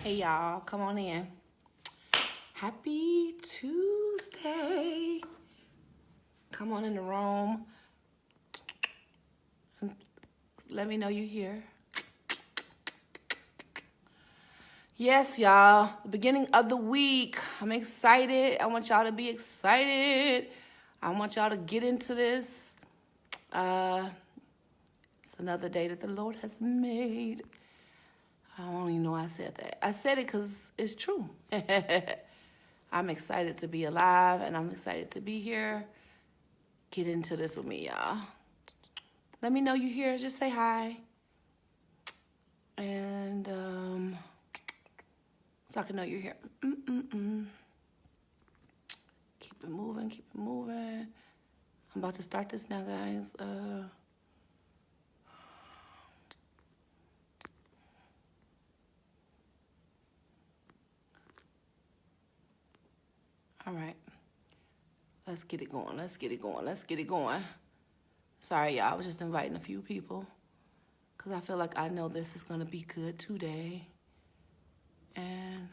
Hey y'all, come on in. Happy Tuesday. Come on in the room. Let me know you're here. Yes, y'all, the beginning of the week. I'm excited. I want y'all to be excited. I want y'all to get into this. It's another day that the Lord has made. I don't even know why I said that. I said it because it's true. I'm excited to be alive, and I'm excited to be here. Get into this with me, y'all. Let me know you're here. Just say hi. And so I can know you're here. Keep it moving, keep it moving. I'm about to start this now, guys. All right. Let's get it going. Let's get it going. Let's get it going. Sorry, y'all. I was just inviting a few people because I feel like I know this is going to be good today. And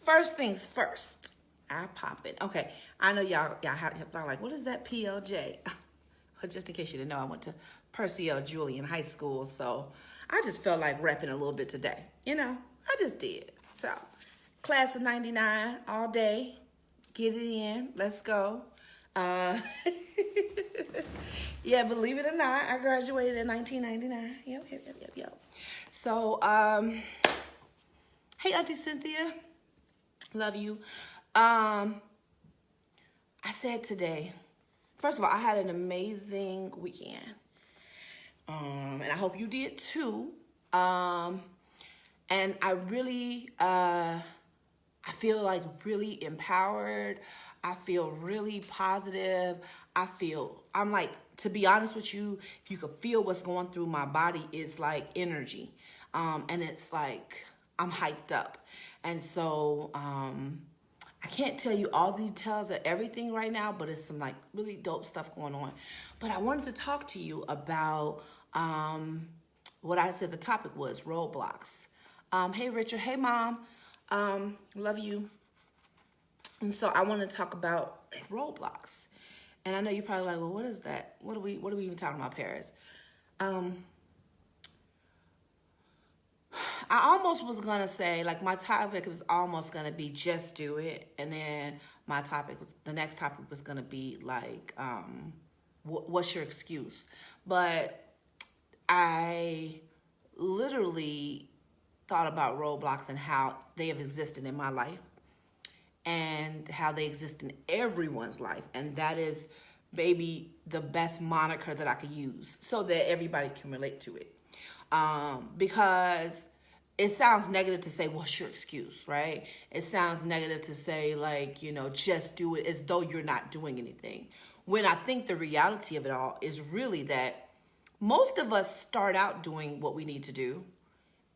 first things first. I pop it. Okay. I know y'all like, what is that PLJ? Just in case you didn't know, I went to Percy L. Julian High School, so I just felt like repping a little bit today. I just did. So, class of 99 all day. Get it in. Let's go. Yeah, believe it or not, I graduated in 1999. Yep. So, hey, Auntie Cynthia. Love you. I said today, first of all, I had an amazing weekend. And I hope you did too. And I really, I feel like really empowered. I feel really positive. I'm like, to be honest with you, if you could feel what's going through my body, it's like energy. And it's like, I'm hyped up. And so, I can't tell you all the details of everything right now, but it's some like really dope stuff going on. But I wanted to talk to you about what I said the topic was, roadblocks. Hey, Richard. Hey, Mom. Love you. And so I want to talk about roadblocks. And I know you're probably like, well, what is that? What are we even talking about, Paris? I almost was going to say, like, my topic was almost going to be just do it. And then the next topic was going to be, like, what's your excuse? But I literally thought about roadblocks and how they have existed in my life and how they exist in everyone's life. And that is maybe the best moniker that I could use so that everybody can relate to it. Because it sounds negative to say, what's your excuse, right? It sounds negative to say, like, just do it as though you're not doing anything. When I think the reality of it all is really that most of us start out doing what we need to do,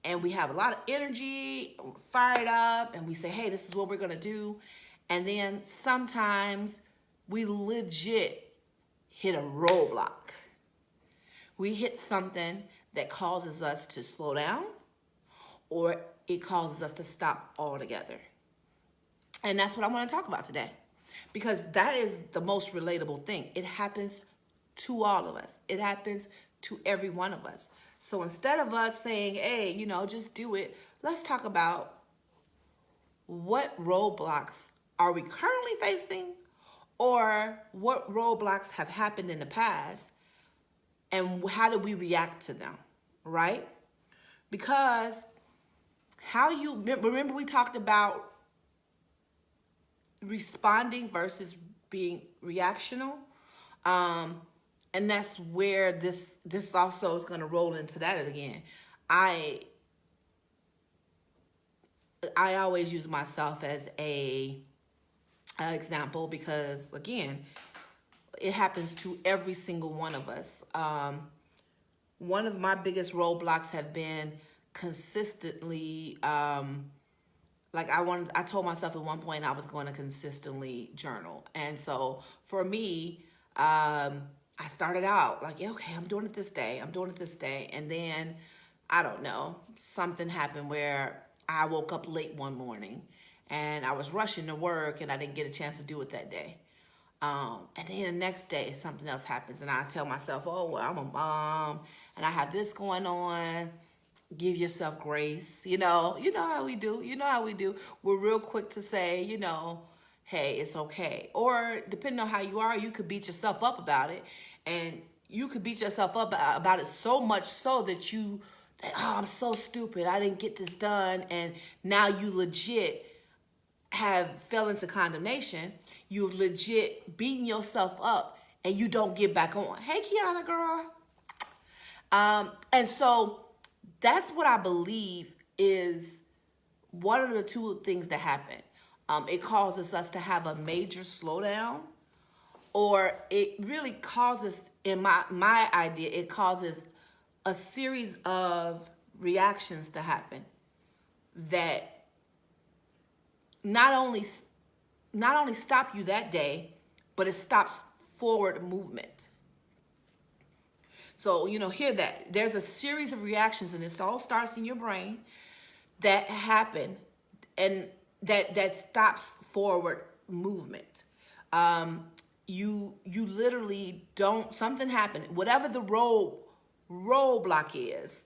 and we have a lot of energy, we're fired up, and we say, hey, this is what we're going to do. And then sometimes we legit hit a roadblock. We hit something that causes us to slow down, or it causes us to stop altogether. And that's what I want to talk about today, because that is the most relatable thing. It happens to all of us. It happens to every one of us. So instead of us saying, hey, just do it, let's talk about what roadblocks are we currently facing, or what roadblocks have happened in the past, and how do we react to them, right? Because remember we talked about responding versus being reactional? And that's where this also is going to roll into that again. I always use myself as an example because, again, it happens to every single one of us. One of my biggest roadblocks have been consistently, I told myself at one point I was going to consistently journal. And so for me, I started out like, yeah, okay, I'm doing it this day. I'm doing it this day. And then, I don't know, something happened where I woke up late one morning and I was rushing to work and I didn't get a chance to do it that day. And then the next day, something else happens, and I tell myself, oh, well, I'm a mom, and I have this going on. Give yourself grace. You know how we do. You know how we do. We're real quick to say, hey, it's okay. Or depending on how you are, you could beat yourself up about it, and you could beat yourself up about it so much so that oh, I'm so stupid. I didn't get this done, and now you legit have fell into condemnation. You legit beating yourself up and you don't get back on. Hey, Kiana, girl. And so that's what I believe is one of the two things that happen. It causes us to have a major slowdown, or it really causes, in my idea, it causes a series of reactions to happen that not only stop you that day, but it stops forward movement. So, hear that. There's a series of reactions, and this all starts in your brain, that happen, and that stops forward movement. You literally don't, something happened. Whatever the roadblock is,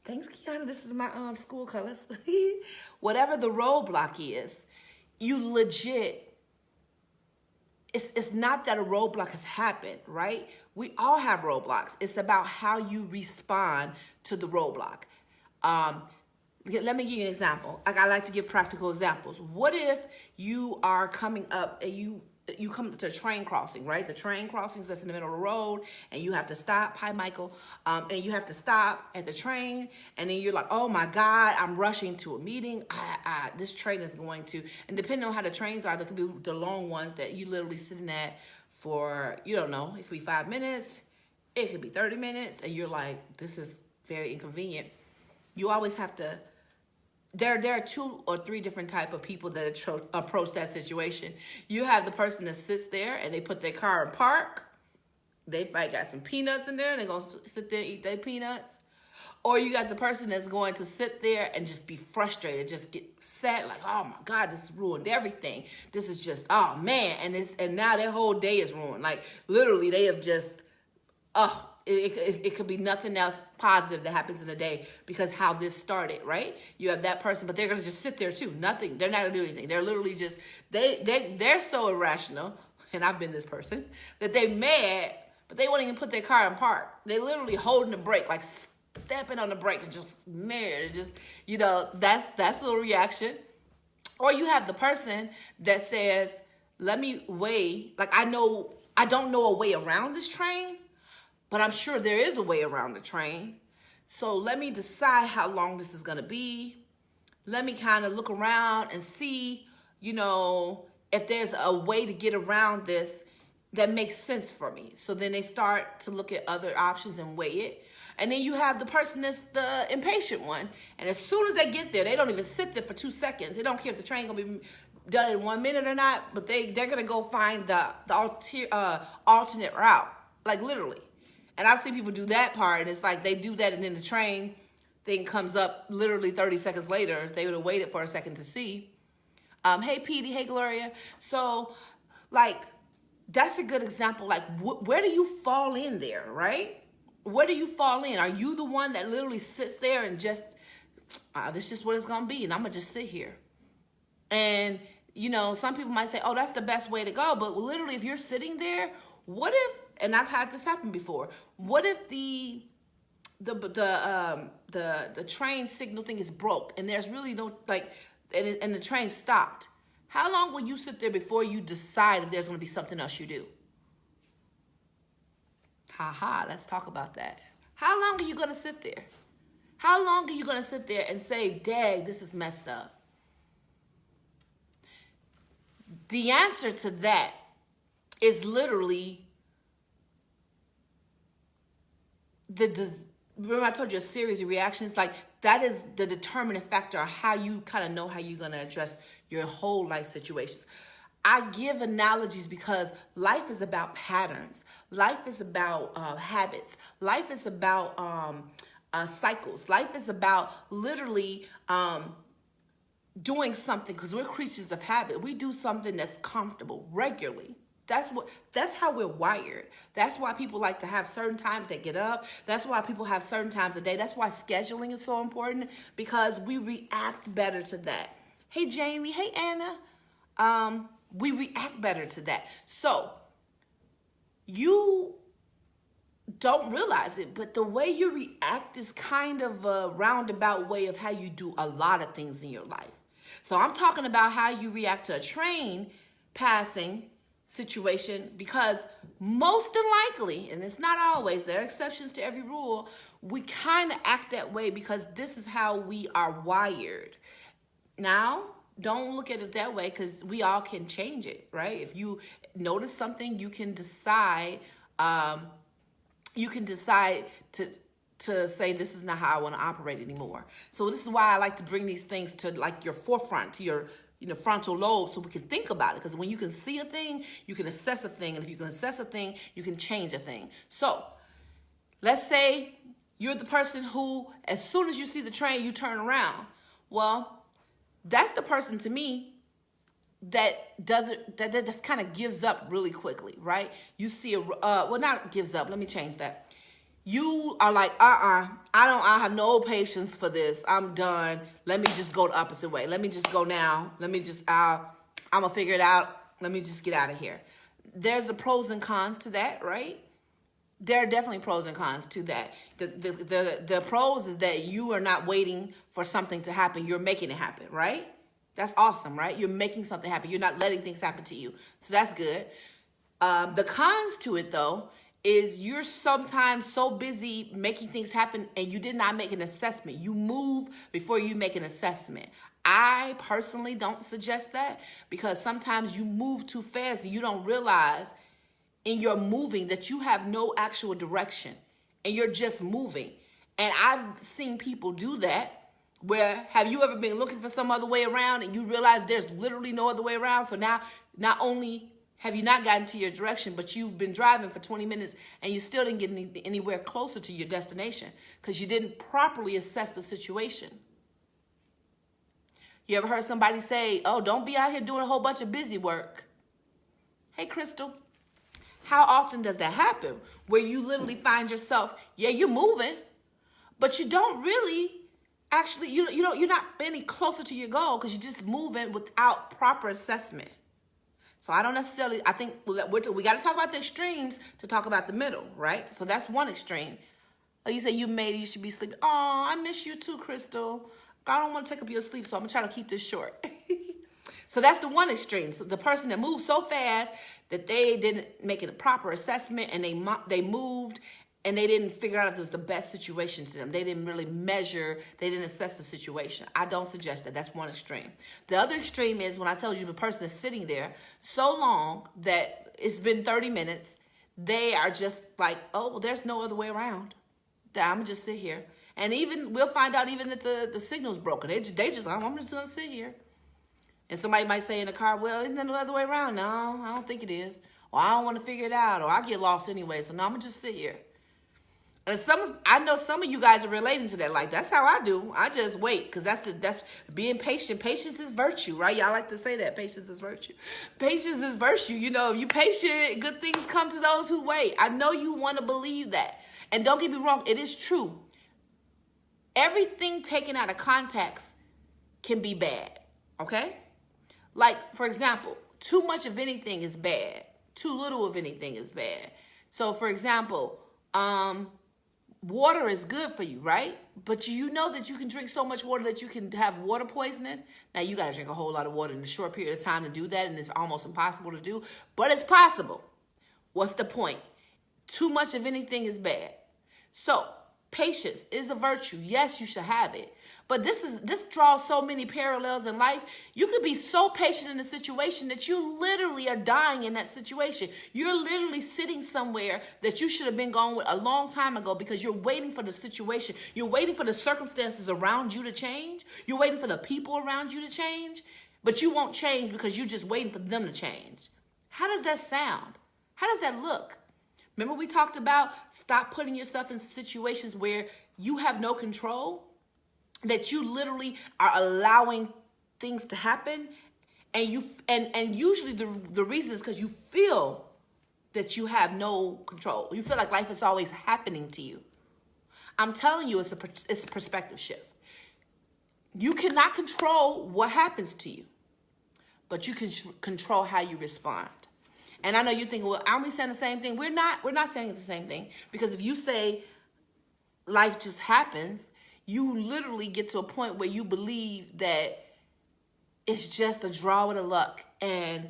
thanks, Kiana. This is my school colors. Whatever the roadblock is, you legit, it's not that a roadblock has happened, right? We all have roadblocks. It's about how you respond to the roadblock. Let me give you an example. I like to give practical examples. What if you are coming up and you come to a train crossing, right? The train crossings that's in the middle of the road, and you have to stop. Hi, Michael. And you have to stop at the train, and then you're like, oh my God, I'm rushing to a meeting. This train is going to, and depending on how the trains are, there could be the long ones that you literally sitting at for, you don't know, it could be 5 minutes, it could be 30 minutes, and you're like, this is very inconvenient. You always have to, there are 2 or 3 different type of people that approach that situation. You have the person that sits there and they put their car in park. They might got some peanuts in there and they're going to sit there and eat their peanuts. Or you got the person that's going to sit there and just be frustrated, just get sad, like, oh my God, this ruined everything. This is just, oh man. And now their whole day is ruined. Like literally they have just, it could be nothing else positive that happens in a day because how this started, right? You have that person, but they're going to just sit there too. Nothing. They're not going to do anything. They're literally just, they're so irrational, and I've been this person, that they mad, but they won't even put their car in park. They literally holding the brake, like stepping on the brake and just mad. Just, that's a reaction. Or you have the person that says, let me weigh, like I don't know a way around this train, but I'm sure there is a way around the train. So let me decide how long this is going to be. Let me kind of look around and see, if there's a way to get around this that makes sense for me. So then they start to look at other options and weigh it. And then you have the person that's the impatient one. And as soon as they get there, they don't even sit there for 2 seconds. They don't care if the train going to be done in 1 minute or not, but they're going to go find the alternate route, like literally. And I've seen people do that part, and it's like they do that, and then the train thing comes up literally 30 seconds later. If they would have waited for a second to see. Hey, Petey. Hey, Gloria. So, like, that's a good example. Like, where do you fall in there, right? Where do you fall in? Are you the one that literally sits there and just, this is just what it's going to be, and I'm going to just sit here? And, some people might say, oh, that's the best way to go. But literally, if you're sitting there, what if, and I've had this happen before, what if the train signal thing is broke and there's really no, like, and the train stopped? How long will you sit there before you decide if there's going to be something else you do? Let's talk about that. How long are you going to sit there? How long are you going to sit there and say, dang, this is messed up? The answer to that is literally remember I told you a series of reactions? Like that is the determining factor of how you kind of know how you're going to address your whole life situations. I give analogies because life is about patterns. Life is about habits. Life is about cycles. Life is about literally doing something, because we're creatures of habit. We do something that's comfortable regularly. That's how we're wired. That's why people like to have certain times they get up. That's why people have certain times a day. That's why scheduling is so important, because we react better to that. Hey Jamie, hey Anna. We react better to that. So you don't realize it, but the way you react is kind of a roundabout way of how you do a lot of things in your life. So I'm talking about how you react to a train passing situation, because most than likely, and it's not always, there are exceptions to every rule, we kind of act that way because this is how we are wired. Now, don't look at it that way, because we all can change it, right? If you notice something, you can decide to say, this is not how I want to operate anymore. So this is why I like to bring these things to like your forefront, to your frontal lobe, so we can think about it. Because when you can see a thing, you can assess a thing. And if you can assess a thing, you can change a thing. So let's say you're the person who, as soon as you see the train, you turn around. Well, that's the person to me that just kind of gives up really quickly, right? You see well, not gives up. Let me change that. You are like, I have no patience for this. I'm done. Let me just go the opposite way. Let me just go now. Let me just, I'm going to figure it out. Let me just get out of here. There's the pros and cons to that, right? There are definitely pros and cons to that. The pros is that you are not waiting for something to happen. You're making it happen, right? That's awesome, right? You're making something happen. You're not letting things happen to you. So that's good. The cons to it, though, is you're sometimes so busy making things happen and you did not make an assessment. You move before you make an assessment. I personally don't suggest that, because sometimes you move too fast and you don't realize in your moving that you have no actual direction and you're just moving. And I've seen people do that, where have you ever been looking for some other way around and you realize there's literally no other way around? So now not only have you not gotten to your direction, but you've been driving for 20 minutes and you still didn't get anywhere closer to your destination because you didn't properly assess the situation. You ever heard somebody say, oh, don't be out here doing a whole bunch of busy work? Hey, Crystal, how often does that happen? Where you literally find yourself, yeah, you're moving, but you don't really actually, you're not any closer to your goal because you're just moving without proper assessment. So I don't necessarily, I think we got to talk about the extremes to talk about the middle, right? So that's one extreme. Like you say, you should be sleeping. Oh, I miss you too, Crystal. I don't want to take up your sleep, so I'm going to try to keep this short. So that's the one extreme. So the person that moved so fast that they didn't make it a proper assessment, and they moved and they didn't figure out if it was the best situation to them. They didn't really measure. They didn't assess the situation. I don't suggest that. That's one extreme. The other extreme is when I tell you the person is sitting there so long that it's been 30 minutes. They are just like, oh, well, there's no other way around. I'm going to just sit here. And even we'll find out even that the signal's broken. They just, I'm just going to sit here. And somebody might say in the car, well, isn't there no other way around? No, I don't think it is. Or I don't want to figure it out. Or I get lost anyway. So no, I'm going to just sit here. And I know some of you guys are relating to that. Like, that's how I do. I just wait, because that's being patient. Patience is virtue, right? Y'all like to say that. Patience is virtue. Patience is virtue. You know, if you're patient, good things come to those who wait. I know you want to believe that. And don't get me wrong, it is true. Everything taken out of context can be bad, okay? Like, for example, too much of anything is bad. Too little of anything is bad. So, for example, water is good for you, right? But you know that you can drink so much water that you can have water poisoning. Now, you got to drink a whole lot of water in a short period of time to do that, and it's almost impossible to do, but it's possible. What's the point? Too much of anything is bad. So, patience is a virtue. Yes, you should have it. But this draws so many parallels in life. You could be so patient in a situation that you literally are dying in that situation. You're literally sitting somewhere that you should have been gone with a long time ago because you're waiting for the situation. You're waiting for the circumstances around you to change. You're waiting for the people around you to change. But you won't change because you're just waiting for them to change. How does that sound? How does that look? Remember we talked about stop putting yourself in situations where you have no control, that you literally are allowing things to happen, and usually the reason is because you feel that you have no control. You feel like life is always happening to you. I'm telling you, it's a perspective shift. You cannot control what happens to you, but you can control how you respond. And I know you're thinking, well, aren't we saying the same thing? We're not saying the same thing, because if you say life just happens, you literally get to a point where you believe that it's just a draw with a luck and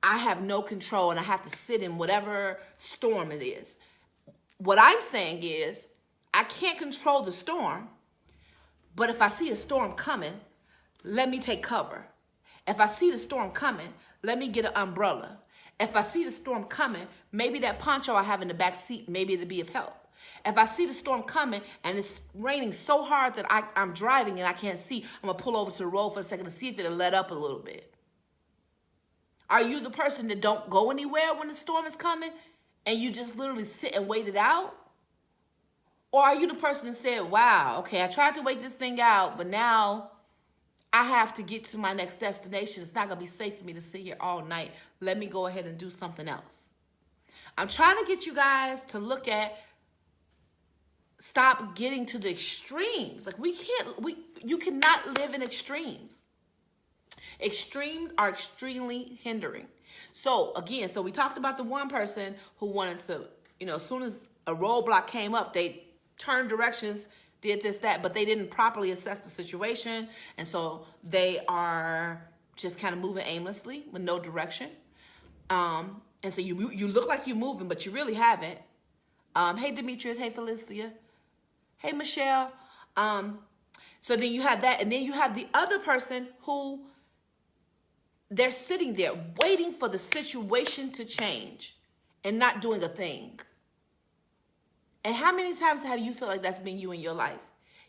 I have no control and I have to sit in whatever storm it is. What I'm saying is I can't control the storm, but if I see a storm coming, let me take cover. If I see the storm coming, let me get an umbrella. If I see the storm coming, maybe that poncho I have in the back seat, maybe it'll be of help. If I see the storm coming and it's raining so hard that I'm driving and I can't see, I'm going to pull over to the road for a second to see if it'll let up a little bit. Are you the person that don't go anywhere when the storm is coming and you just literally sit and wait it out? Or are you the person that said, wow, okay, I tried to wait this thing out, but now I have to get to my next destination. It's not going to be safe for me to sit here all night. Let me go ahead and do something else. I'm trying to get you guys to look at, stop getting to the extremes. Like you cannot live in extremes. Extremes are extremely hindering. So again, we talked about the one person who wanted to, as soon as a roadblock came up, they turned directions, did this, that, but they didn't properly assess the situation. And so they are just kind of moving aimlessly with no direction. And so you look like you're moving, but you really haven't. Hey, Demetrius. Hey, Felicia. Hey, Michelle. So then you have that. And then you have the other person who they're sitting there waiting for the situation to change and not doing a thing. And how many times have you felt like that's been you in your life?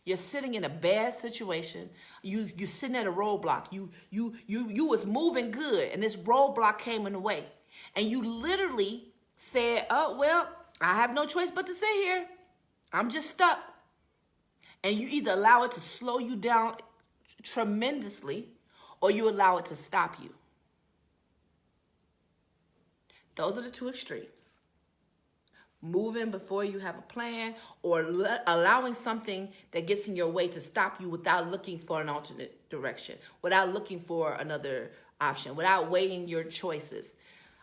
You're sitting in a bad situation. You're sitting at a roadblock. You was moving good, and this roadblock came in the way. And you literally said, oh, well, I have no choice but to sit here. I'm just stuck. And you either allow it to slow you down tremendously, or you allow it to stop you. Those are the two extremes. Moving before you have a plan, or allowing something that gets in your way to stop you without looking for an alternate direction, without looking for another option, without weighing your choices.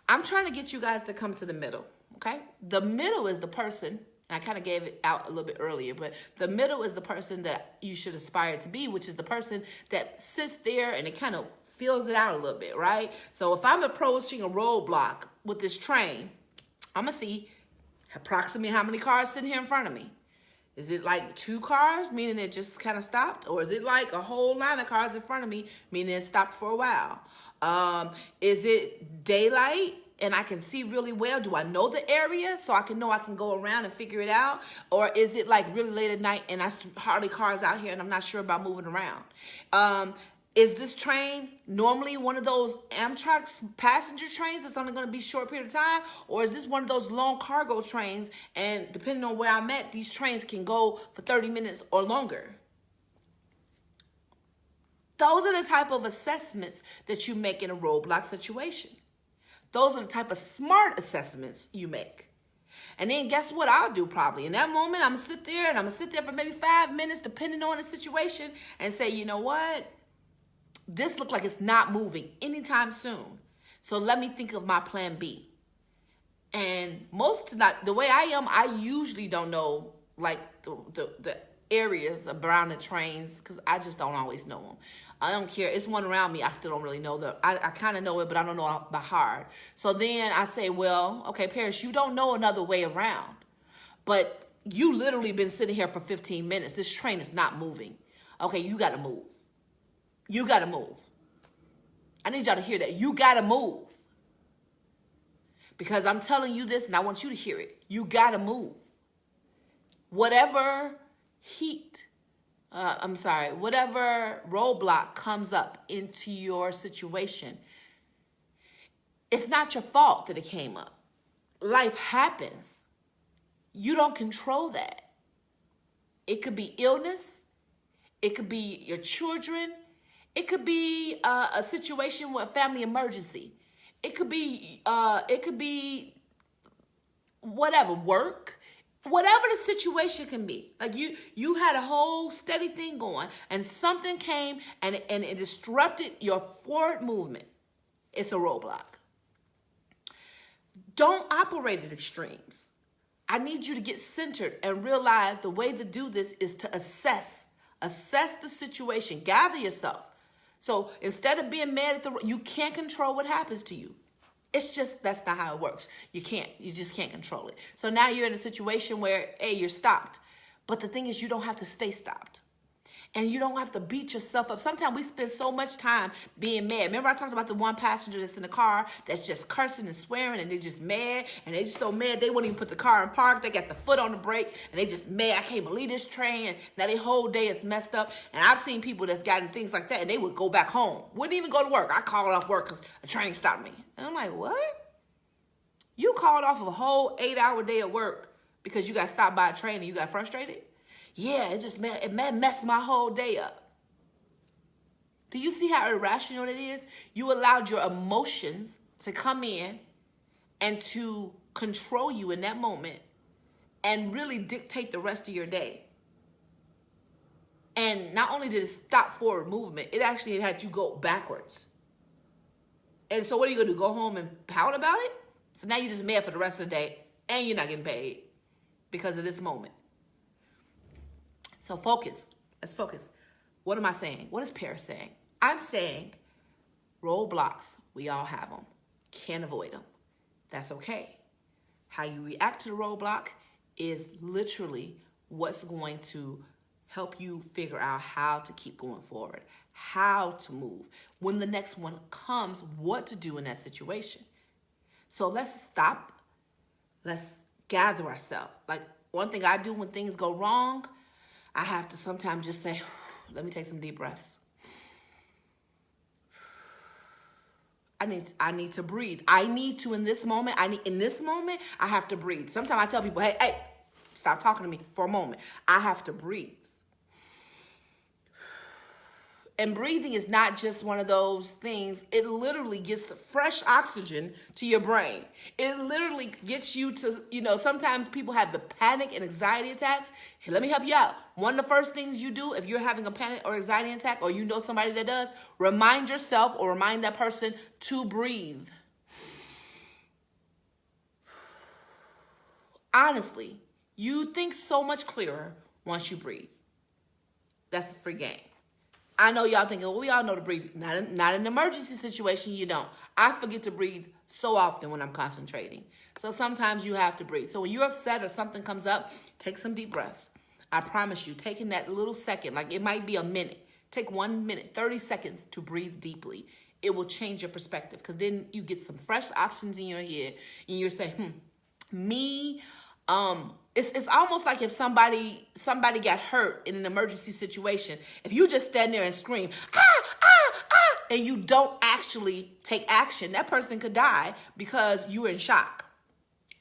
I'm trying to get you guys to come to the middle, okay? The middle is the person, and I kind of gave it out a little bit earlier, but the middle is the person that you should aspire to be, which is the person that sits there and it kind of feels it out a little bit, right? So if I'm approaching a roadblock with this train, I'm going to see approximately how many cars sitting here in front of me. Is it like 2 cars, meaning it just kind of stopped? Or is it like a whole line of cars in front of me, meaning it stopped for a while? Is it daylight and I can see really well? Do I know the area so I can know I can go around and figure it out? Or is it like really late at night and I see hardly cars out here and I'm not sure about moving around? Is this train normally one of those Amtrak passenger trains that's only going to be a short period of time? Or is this one of those long cargo trains, and depending on where I'm at, these trains can go for 30 minutes or longer? Those are the type of assessments that you make in a roadblock situation. Those are the type of smart assessments you make. And then guess what I'll do probably? In that moment, I'm going to sit there, and I'm going to sit there for maybe 5 minutes, depending on the situation, and say, you know what? This looks like it's not moving anytime soon. So let me think of my plan B. And the way I am, I usually don't know like the areas around the trains, because I just don't always know them. I don't care. It's one around me. I still don't really know I kind of know it, but I don't know it by heart. So then I say, well, okay, Paris, you don't know another way around, but you literally been sitting here for 15 minutes. This train is not moving. Okay, you got to move. You got to move. I need y'all to hear that. You got to move. Because I'm telling you this, and I want you to hear it. You got to move. Whatever heat whatever roadblock comes up into your situation, it's not your fault that it came up. Life happens. You don't control that. It could be illness. It could be your children. It could be a situation with a family emergency. It could be whatever, work, whatever the situation can be. Like you had a whole steady thing going, and something came and it disrupted your forward movement. It's a roadblock. Don't operate at extremes. I need you to get centered and realize the way to do this is to assess the situation, gather yourself. So instead of being mad at you can't control what happens to you. It's just, that's not how it works. You just can't control it. So now you're in a situation where, hey, you're stopped. But the thing is, you don't have to stay stopped. And you don't have to beat yourself up. Sometimes we spend so much time being mad. Remember I talked about the one passenger that's in the car that's just cursing and swearing, and they're just mad, and they're just so mad they won't even put the car in park. They got the foot on the brake, and they just mad. I can't believe this train. And now their whole day is messed up. And I've seen people that's gotten things like that, and they would go back home. Wouldn't even go to work. I called off work because a train stopped me. And I'm like, what? You called off of a whole 8-hour day at work because you got stopped by a train and you got frustrated? Yeah, it messed my whole day up. Do you see how irrational it is? You allowed your emotions to come in and to control you in that moment and really dictate the rest of your day. And not only did it stop forward movement, it actually had you go backwards. And so what are you going to do? Go home and pout about it? So now you're just mad for the rest of the day and you're not getting paid because of this moment. So focus. Let's focus. What am I saying? What is Paris saying? I'm saying roadblocks. We all have them. Can't avoid them. That's okay. How you react to the roadblock is literally what's going to help you figure out how to keep going forward, how to move. When the next one comes, what to do in that situation. So let's stop. Let's gather ourselves. Like one thing I do when things go wrong, I have to sometimes just say, let me take some deep breaths. I need to breathe. In this moment, I have to breathe. Sometimes I tell people, hey, stop talking to me for a moment. I have to breathe. And breathing is not just one of those things. It literally gets fresh oxygen to your brain. It literally gets you to, sometimes people have the panic and anxiety attacks. Hey, let me help you out. One of the first things you do if you're having a panic or anxiety attack, or you know somebody that does, remind yourself or remind that person to breathe. Honestly, you think so much clearer once you breathe. That's a free game. I know y'all thinking, well, we all know to breathe. Not in an emergency situation, you don't. I forget to breathe so often when I'm concentrating. So sometimes you have to breathe. So when you're upset or something comes up, take some deep breaths. I promise you, taking that little second, like it might be a minute. Take 1 minute, 30 seconds to breathe deeply. It will change your perspective because then you get some fresh oxygen in your head and you're saying, it's almost like if somebody got hurt in an emergency situation. If you just stand there and scream, and you don't actually take action, that person could die because you were in shock.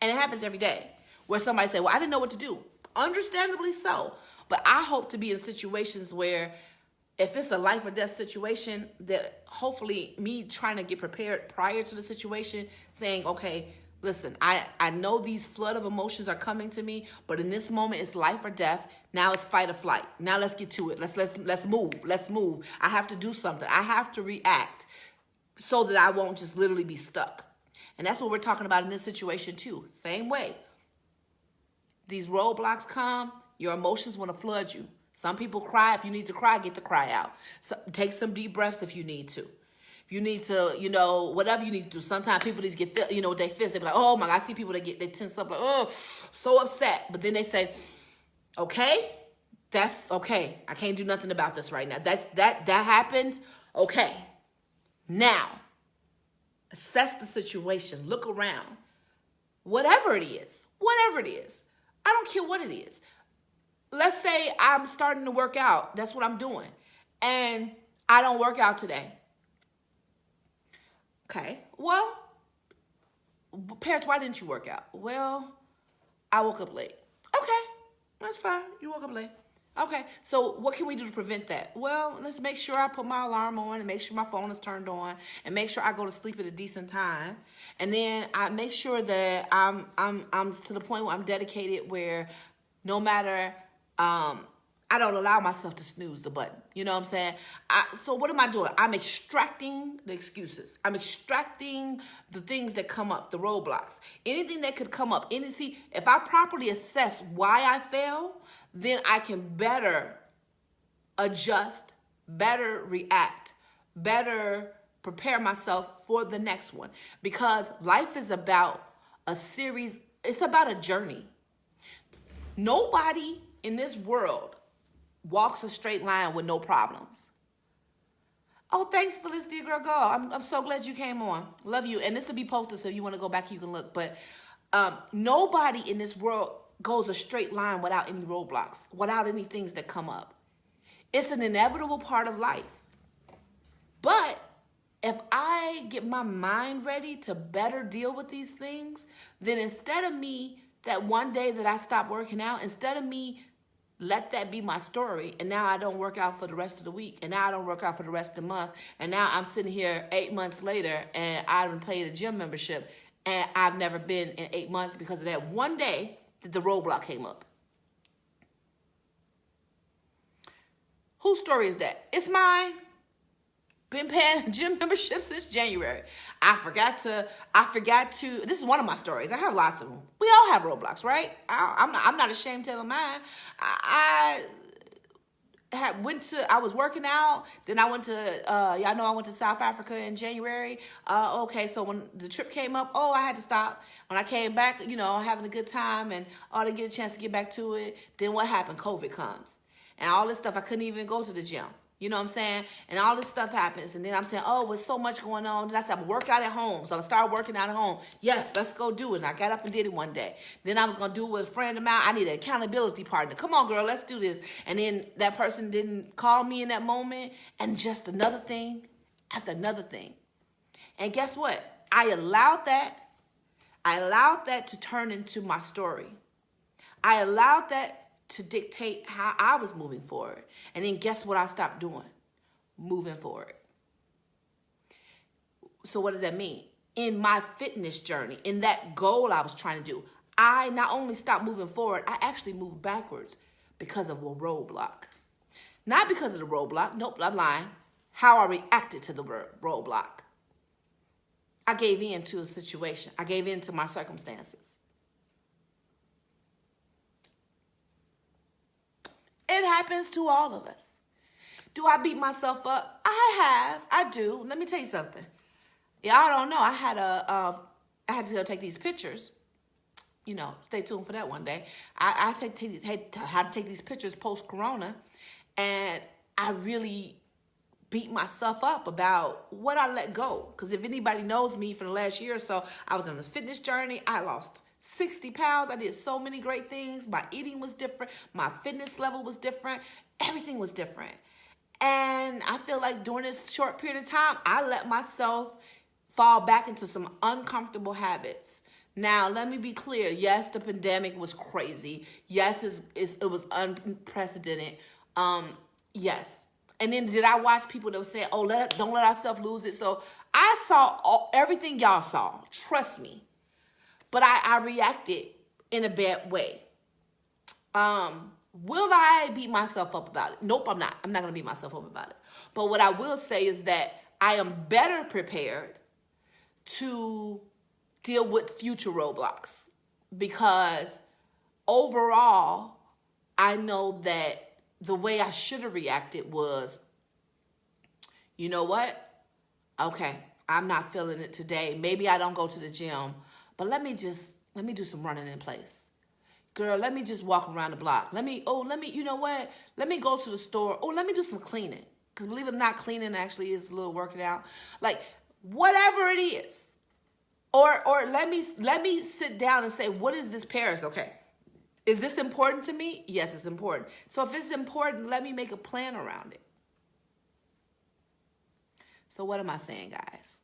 And it happens every day where somebody say, well, I didn't know what to do. Understandably so. But I hope to be in situations where if it's a life or death situation, that hopefully me trying to get prepared prior to the situation, saying, okay, listen, I know these flood of emotions are coming to me, but in this moment it's life or death. Now it's fight or flight. Now let's get to it. Let's move. Let's move. I have to do something. I have to react so that I won't just literally be stuck. And that's what we're talking about in this situation too. Same way. These roadblocks come, your emotions want to flood you. Some people cry. If you need to cry, get the cry out. So, take some deep breaths if you need to. You need to, whatever you need to do. Sometimes people need to get, they fist. They be like, oh my God, I see people that they tense up like, oh, so upset. But then they say, okay, that's okay. I can't do nothing about this right now. That happened. Okay. Now, assess the situation. Look around. Whatever it is. I don't care what it is. let's say I'm starting to work out. That's what I'm doing. And I don't work out today. Okay. Well, Paris, why didn't you work out? Well, I woke up late. Okay. That's fine. You woke up late. Okay. So what can we do to prevent that? Well, let's make sure I put my alarm on and make sure my phone is turned on and make sure I go to sleep at a decent time. And then I make sure that I'm to the point where I'm dedicated where no matter I don't allow myself to snooze the button. You know what I'm saying? So what am I doing? I'm extracting the excuses. I'm extracting the things that come up, the roadblocks. Anything that could come up. If I properly assess why I fail, then I can better adjust, better react, better prepare myself for the next one. Because life is about a series. It's about a journey. Nobody in this world walks a straight line with no problems. Oh, thanks for this, dear girl. Go. I'm so glad you came on. Love you. And this will be posted, so if you want to go back, you can look. But nobody in this world goes a straight line without any roadblocks, without any things that come up. It's an inevitable part of life. But if I get my mind ready to better deal with these things, then instead of me, that one day that I stopped working out, instead of me let that be my story, and now I don't work out for the rest of the week, and now I don't work out for the rest of the month, and now I'm sitting here 8 months later, and I haven't paid a gym membership, and I've never been in 8 months because of that one day that the roadblock came up. Whose story is that? It's mine. Been paying gym membership since January. I forgot to, this is one of my stories. I have lots of them. We all have roadblocks, right? I'm not ashamed telling mine. I was working out. Then I went to, y'all know I went to South Africa in January. Okay, so when the trip came up, I had to stop. When I came back, having a good time and I didn't get a chance to get back to it. Then what happened? COVID comes. And all this stuff, I couldn't even go to the gym. You know what I'm saying? And all this stuff happens. And then I'm saying, with so much going on. Then I said, I'm work out at home. So I started working out at home. Yes, let's go do it. And I got up and did it one day. Then I was going to do it with a friend of mine. I need an accountability partner. Come on, girl, let's do this. And then that person didn't call me in that moment. And just another thing after another thing. And guess what? I allowed that to turn into my story. I allowed that to dictate how I was moving forward. And then guess what I stopped doing? Moving forward. So what does that mean? In my fitness journey, in that goal I was trying to do, I not only stopped moving forward, I actually moved backwards because of a roadblock. Not because of the roadblock. Nope, I'm lying. How I reacted to the roadblock. I gave in to a situation. I gave in to my circumstances. It happens to all of us. Do I beat myself up? I do. Let me tell you something. Y'all don't know. I had to go take these pictures. Stay tuned for that one day. I had to take these pictures post-corona, and I really beat myself up about what I let go. Because if anybody knows me for the last year or so, I was on this fitness journey. I lost 60 pounds. I did so many great things. My eating was different. My fitness level was different. Everything was different. And I feel like during this short period of time, I let myself fall back into some uncomfortable habits. Now, let me be clear. Yes, the pandemic was crazy. Yes, it was unprecedented. Yes. And then did I watch people that were saying, don't let ourselves lose it. So I saw everything y'all saw. Trust me. But I reacted in a bad way. Will I beat myself up about it? Nope, I'm not. I'm not going to beat myself up about it. But what I will say is that I am better prepared to deal with future roadblocks. Because overall, I know that the way I should have reacted was, you know what? Okay, I'm not feeling it today. Maybe I don't go to the gym. But let me do some running in place. Girl, let me just walk around the block. You know what? Let me go to the store. Let me do some cleaning. Because believe it or not, cleaning actually is a little working out. Like, whatever it is. Or let me sit down and say, what is this, Paris? Okay. Is this important to me? Yes, it's important. So if it's important, let me make a plan around it. So what am I saying, guys?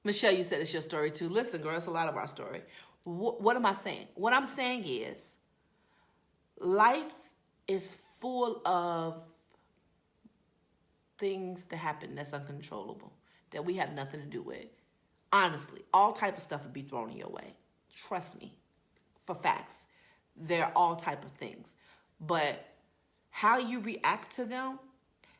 Michelle, you said it's your story too. Listen, girl, it's a lot of our story. What am I saying? What I'm saying is life is full of things that happen that's uncontrollable, that we have nothing to do with. Honestly, all type of stuff would be thrown in your way. Trust me, for facts. There are all type of things. But how you react to them,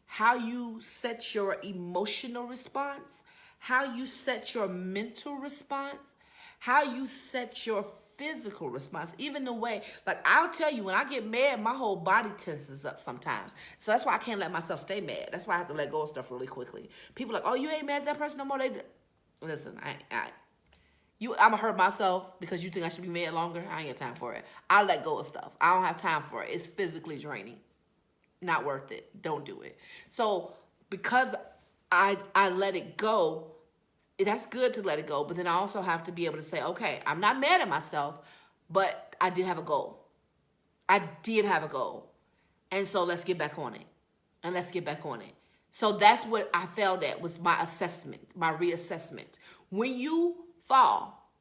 how you set your emotional response, how you set your mental response, how you set your physical response, even the way, like I'll tell you, when I get mad, my whole body tenses up sometimes. So that's why I can't let myself stay mad. That's why I have to let go of stuff really quickly. People are like, oh, you ain't mad at that person no more. Listen, I'm gonna hurt myself because you think I should be mad longer. I ain't got time for it. I let go of stuff. I don't have time for it. It's physically draining. Not worth it. Don't do it. So because I let it go, that's good to let it go. But then I also have to be able to say, okay, I'm not mad at myself, but I did have a goal. I did have a goal. And so let's get back on it. And let's get back on it. So that's what I felt at was my assessment, my reassessment. When you fall,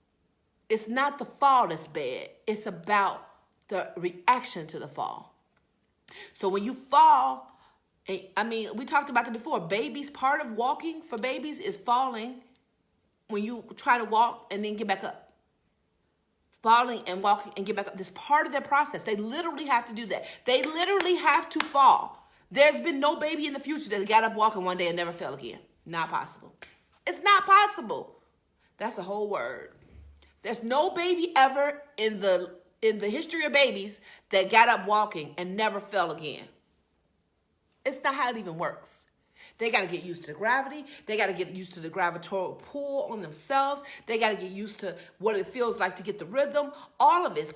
it's not the fall that's bad. It's about the reaction to the fall. So when you fall, I mean, we talked about it before. Babies, part of walking for babies is falling when you try to walk and then get back up. Falling and walking and get back up. This part of their process. They literally have to do that. They literally have to fall. There's been no baby in the future that got up walking one day and never fell again. Not possible. It's not possible. That's a whole word. There's no baby ever in the history of babies that got up walking and never fell again. It's not how it even works. They got to get used to the gravity. They got to get used to the gravitational pull on themselves. They got to get used to what it feels like to get the rhythm. All of it's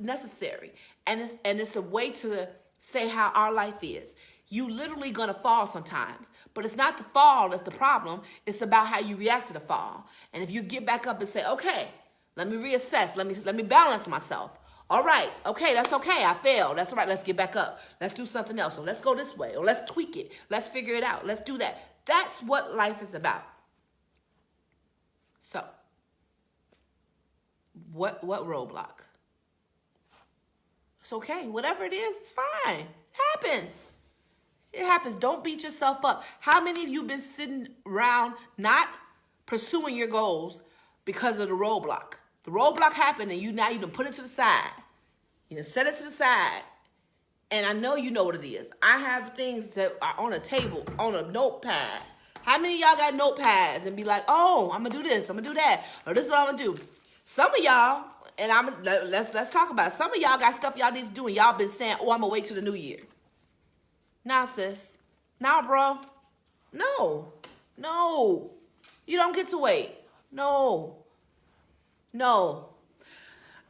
necessary. And it's a way to say how our life is. You literally gonna fall sometimes, but it's not the fall that's the problem. It's about how you react to the fall. And if you get back up and say, okay, let me reassess. Let me balance myself. All right, okay, that's okay. I failed. That's all right. Let's get back up. Let's do something else. Or let's go this way. Or let's tweak it. Let's figure it out. Let's do that. That's what life is about. So, what roadblock? It's okay. Whatever it is, it's fine. It happens. It happens. Don't beat yourself up. How many of you been sitting around not pursuing your goals because of the roadblock? The roadblock happened and you done put it to the side. You done set it to the side. And I know you know what it is. I have things that are on a table, on a notepad. How many of y'all got notepads and be like, oh, I'm going to do this, I'm going to do that, or this is what I'm going to do? Some of y'all, and let's talk about it. Some of y'all got stuff y'all need to do and y'all been saying, oh, I'm going to wait till the new year. Nah, sis. Nah, bro. No. You don't get to wait. No.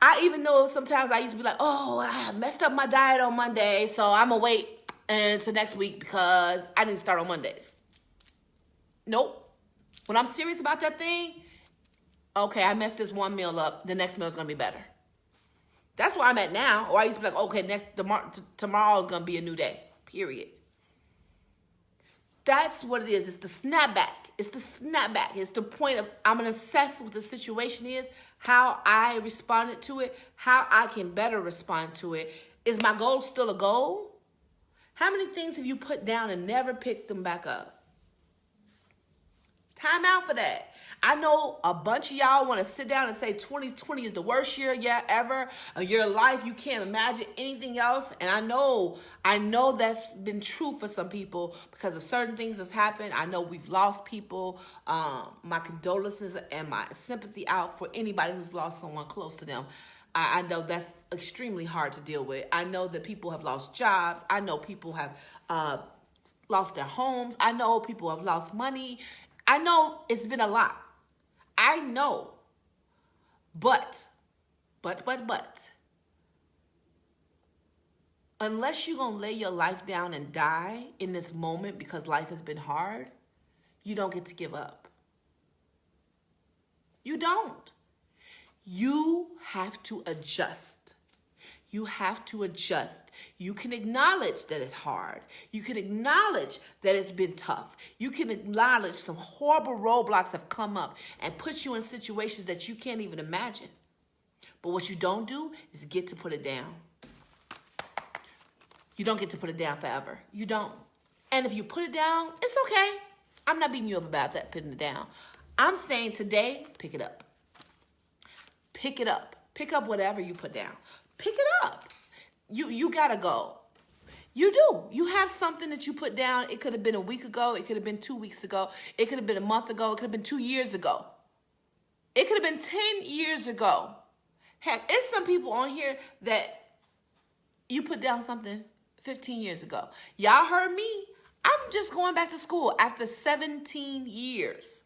I even know sometimes I used to be like, oh, I messed up my diet on Monday, so I'm going to wait until next week because I didn't start on Mondays. Nope. When I'm serious about that thing, okay, I messed this one meal up. The next meal is going to be better. That's where I'm at now. Or I used to be like, okay, tomorrow is going to be a new day. Period. That's what it is. It's the snapback. It's the point of I'm going to assess what the situation is, how I responded to it, how I can better respond to it. Is my goal still a goal? How many things have you put down and never picked them back up? Time out for that. I know a bunch of y'all want to sit down and say 2020 is the worst year ever of your life. You can't imagine anything else. And I know that's been true for some people because of certain things that's happened. I know we've lost people. My condolences and my sympathy out for anybody who's lost someone close to them. I know that's extremely hard to deal with. I know that people have lost jobs. I know people have lost their homes. I know people have lost money. I know it's been a lot. I know. But, unless you're going to lay your life down and die in this moment because life has been hard, you don't get to give up. You don't. You have to adjust. You have to adjust. You can acknowledge that it's hard. You can acknowledge that it's been tough. You can acknowledge some horrible roadblocks have come up and put you in situations that you can't even imagine. But what you don't do is get to put it down. You don't get to put it down forever. You don't. And if you put it down, it's okay. I'm not beating you up about that, putting it down. I'm saying today, pick it up. Pick it up. Pick up whatever you put down. Pick it up. You gotta go. You do. You have something that you put down. It could have been a week ago. It could have been 2 weeks ago. It could have been a month ago. It could have been 2 years ago. It could have been 10 years ago. Heck, it's some people on here that you put down something 15 years ago. Y'all heard me. I'm just going back to school after 17 years.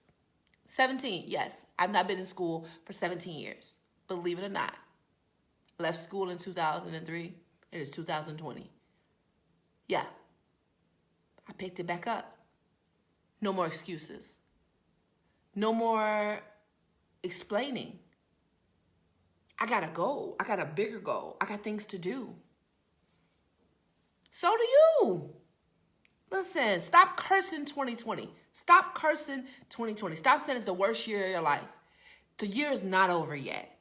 17, yes. I've not been in school for 17 years. Believe it or not. Left school in 2003. It is 2020. Yeah. I picked it back up. No more excuses. No more explaining. I got a goal. I got a bigger goal. I got things to do. So do you. Listen, stop cursing 2020. Stop cursing 2020. Stop saying it's the worst year of your life. The year is not over yet.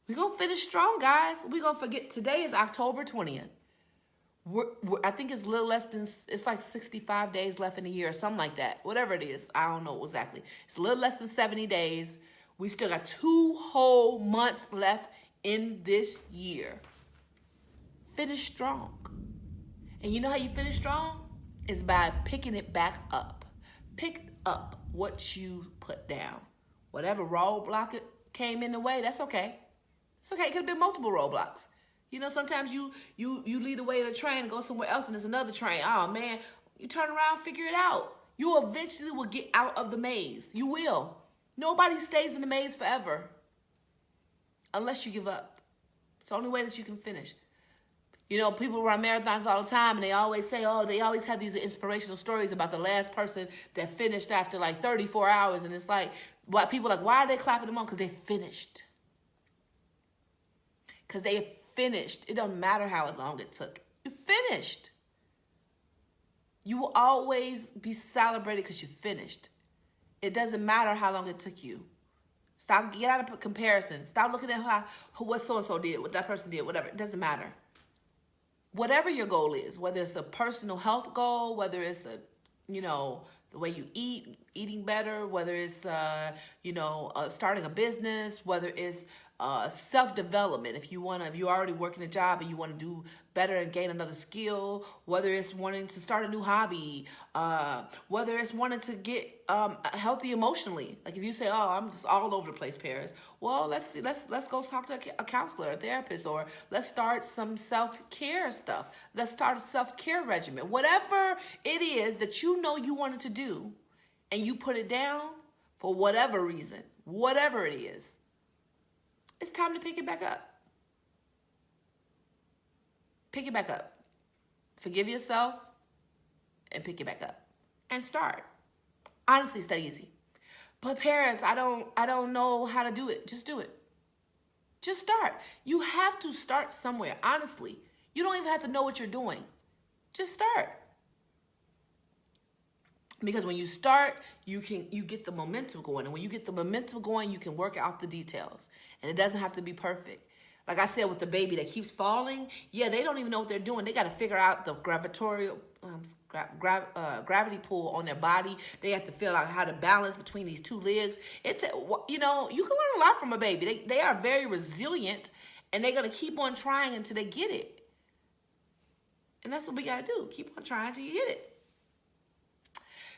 We're going to finish strong, guys. We're going to forget. Today is October 20th. I think it's a little less than, it's like 65 days left in the year or something like that. Whatever it is. I don't know exactly. It's a little less than 70 days. We still got 2 whole months left in this year. Finish strong. And you know how you finish strong? It's by picking it back up. Pick up what you put down. Whatever roadblock it came in the way, that's okay. It's okay. It could have been multiple roadblocks. You know, sometimes you lead away in a train and go somewhere else and there's another train. Oh, man, you turn around, figure it out. You eventually will get out of the maze. You will. Nobody stays in the maze forever unless you give up. It's the only way that you can finish. You know, people run marathons all the time and they always say, oh, they always have these inspirational stories about the last person that finished after like 34 hours. And it's like, people are like, why are they clapping them on? Because they finished. Because they finished. It don't matter how long it took. You finished. You will always be celebrated because you finished. It doesn't matter how long it took you. Stop, get out of comparison. Stop looking at what so-and-so did, what that person did, whatever. It doesn't matter. Whatever your goal is, whether it's a personal health goal, whether it's the way you eat, eating better, whether it's, starting a business, whether it's self-development, if you already working a job and you want to do better and gain another skill, whether it's wanting to start a new hobby, whether it's wanting to get healthy emotionally. Like if you say, oh, I'm just all over the place, Paris. Well, let's go talk to a counselor, a therapist, or let's start some self-care stuff. Let's start a self-care regimen. Whatever it is that you know you wanted to do and you put it down for whatever reason, whatever it is, it's time to pick it back up. Pick it back up. Forgive yourself and pick it back up. And start. Honestly, it's that easy. But Paris, I don't know how to do it. Just do it. Just start. You have to start somewhere, honestly. You don't even have to know what you're doing. Just start. Because when you start, you get the momentum going. And when you get the momentum going, you can work out the details. And it doesn't have to be perfect. Like I said with the baby that keeps falling, yeah, they don't even know what they're doing. They got to figure out the gravity pull on their body. They have to figure out how to balance between these two legs. You can learn a lot from a baby. They are very resilient, and they're going to keep on trying until they get it. And that's what we got to do. Keep on trying until you get it.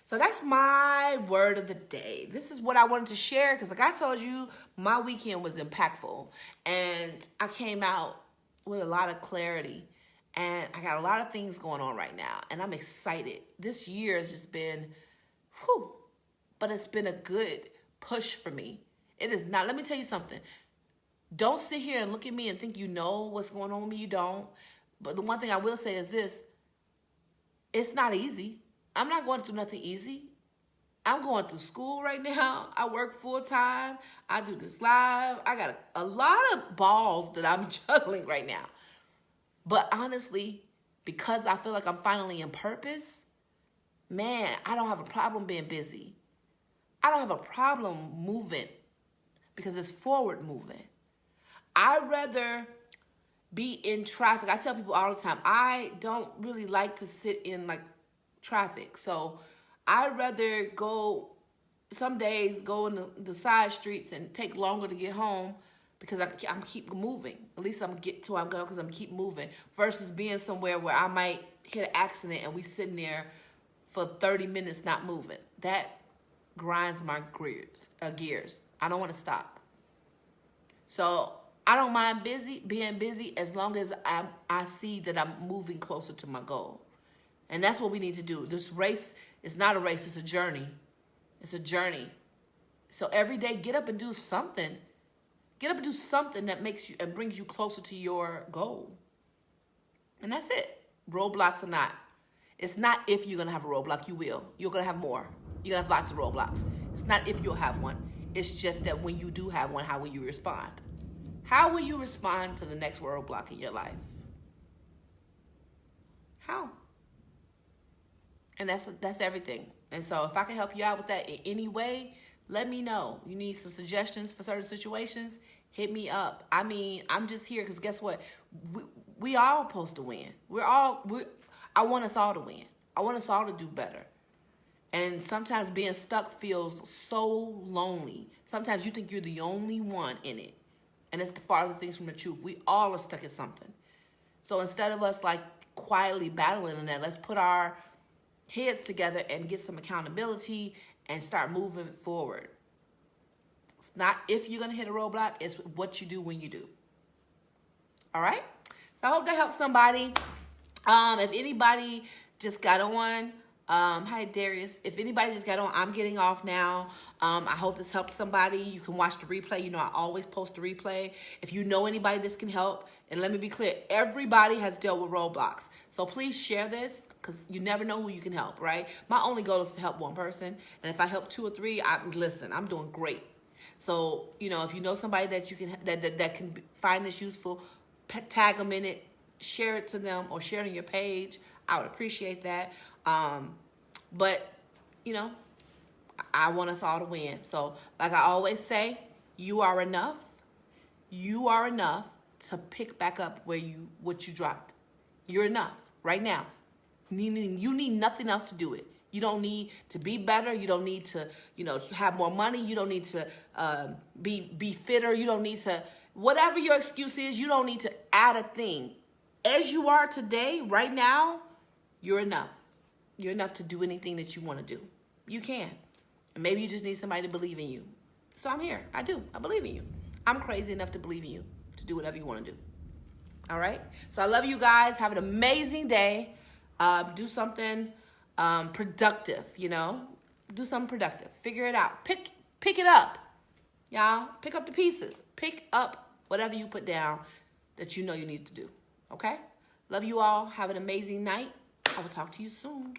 So that's my word of the day. This is what I wanted to share because like I told you, my weekend was impactful. And I came out with a lot of clarity. And I got a lot of things going on right now. And I'm excited. This year has just been, but it's been a good push for me. It is not. Let me tell you something. Don't sit here and look at me and think you know what's going on with me. You don't. But the one thing I will say is this. It's not easy. I'm not going through nothing easy. I'm going through school right now. I work full time. I do this live. I got a lot of balls that I'm juggling right now. But honestly, because I feel like I'm finally in purpose, man, I don't have a problem being busy. I don't have a problem moving because it's forward moving. I'd rather be in traffic. I tell people all the time, I don't really like to sit in like traffic. So I'd rather go, some days go in the side streets and take longer to get home because I'm keep moving. At least I'm get to where I'm going because I'm keep moving versus being somewhere where I might hit an accident and we sitting there for 30 minutes not moving. That grinds my gears. I don't want to stop. So I don't mind being busy as long as I see that I'm moving closer to my goal. And that's what we need to do. This race is not a race, it's a journey. It's a journey. So every day, get up and do something. Get up and do something that makes you and brings you closer to your goal. And that's it. Roadblocks or not. It's not if you're going to have a roadblock, you will. You're going to have more. You're going to have lots of roadblocks. It's not if you'll have one. It's just that when you do have one, how will you respond? How will you respond to the next roadblock in your life? How? And that's everything. And so if I can help you out with that in any way, let me know. You need some suggestions for certain situations, hit me up. I mean, I'm just here because guess what? We all supposed to win. I want us all to win. I want us all to do better. And sometimes being stuck feels so lonely. Sometimes you think you're the only one in it. And it's the farthest things from the truth. We all are stuck at something. So instead of us like quietly battling in that, let's put our heads together and get some accountability and start moving forward. It's not if you're going to hit a roadblock, it's what you do when you do. All right? So I hope that helps somebody. If anybody just got on, hi Darius. If anybody just got on, I'm getting off now. I hope this helped somebody. You can watch the replay. You know I always post the replay. If you know anybody this can help, and let me be clear, everybody has dealt with roadblocks. So please share this because you never know who you can help, right? My only goal is to help one person. And if I help 2 or 3, listen, I'm doing great. So, you know, if you know somebody that you can that can find this useful, tag them in it, share it to them or share it on your page. I would appreciate that. But, you know, I want us all to win. So, like I always say, you are enough. You are enough to pick back up what you dropped. You're enough right now. You need nothing else to do it. You don't need to be better. You don't need to, you know, have more money. You don't need to be fitter. You don't need to, whatever your excuse is, you don't need to add a thing. As you are today, right now, you're enough. You're enough to do anything that you want to do. You can. And maybe you just need somebody to believe in you. So I'm here. I do. I believe in you. I'm crazy enough to believe in you to do whatever you want to do. All right? So I love you guys. Have an amazing day. Do something productive, you know? Do something productive. Figure it out. Pick it up. Y'all, pick up the pieces. Pick up whatever you put down that you know you need to do. Okay? Love you all. Have an amazing night. I will talk to you soon.